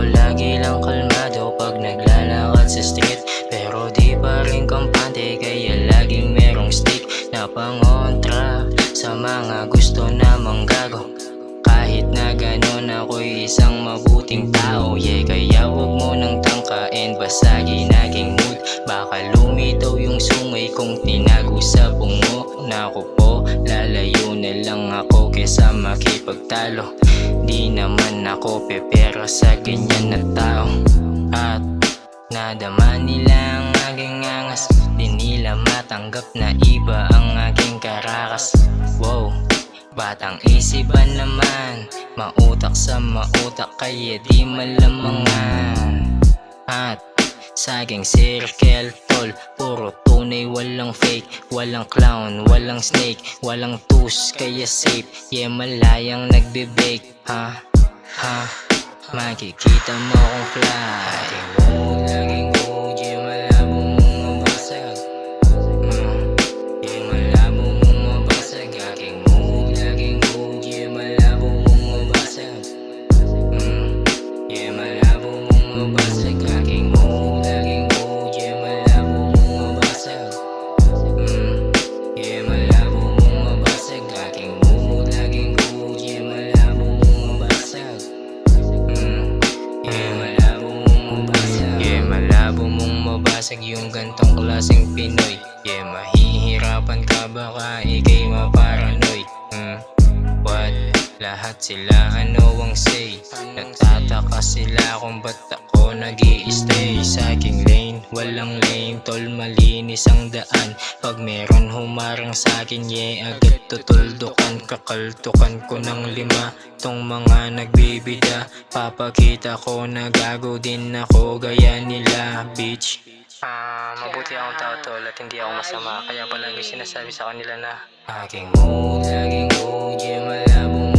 Ako lagi lang kalmado pag naglalakad sa street, pero di pa rin kampante kaya laging merong stick na pangontra sa mga gusto namang gago. Kahit na ganon ako'y isang mabuting tao, yeah. Kaya wag mo nang tangkain, basagin aking mood. Baka lumitaw yung sungay kong tinago sa bungo. Naku po, lalayo na lang ako kesa makipagtalo. Di naman ako pepera sa ganyan na tao. At nadama nila ang aking angas, di nila matanggap na iba ang aking karakas. Wow, batang isipan naman, mautak sa mautak kaya di malamangan. At sa aking circle tol, puro tunay walang fake, walang clown, walang snake, walang tus kaya safe. Yeah, malayang nagbe-bake, ha, ha. Makikita mo kong fly. Ating mood, laging mood, yeah, malabo mong mabasag. Yeah, malabo mong mabasag. Aking mood, laging mood, yeah, malabo mong mabasag. Yeah, malabo mong mabasag. Aking mood, laging mood, yeah, malabo mong mabasag. Yeah, malabo mong mabasag. Aking mood, laging mood, yeah, malabo mong mabasag. Yeah, malabo mong mabasag yung gantong klaseng Pinoy. Yeah, mahihirapan ka baka ikay maparanoid. What? Lahat sila ano ang say. Natataka sila kung ba't ako nag-i-stay sa aking lane. Walang lane, tol, malinis ang daan. Pag meron humarang sa akin, yeah, agad tutuldukan. Kakaltukan ko ng 5 tong mga nagbibida. Papakita ko na gago din ako gaya nila, bitch. Mabuti akong tao tol at hindi ako masama, kaya palagi sinasabi sa kanila na aking mood, laging mood, yeah, malabo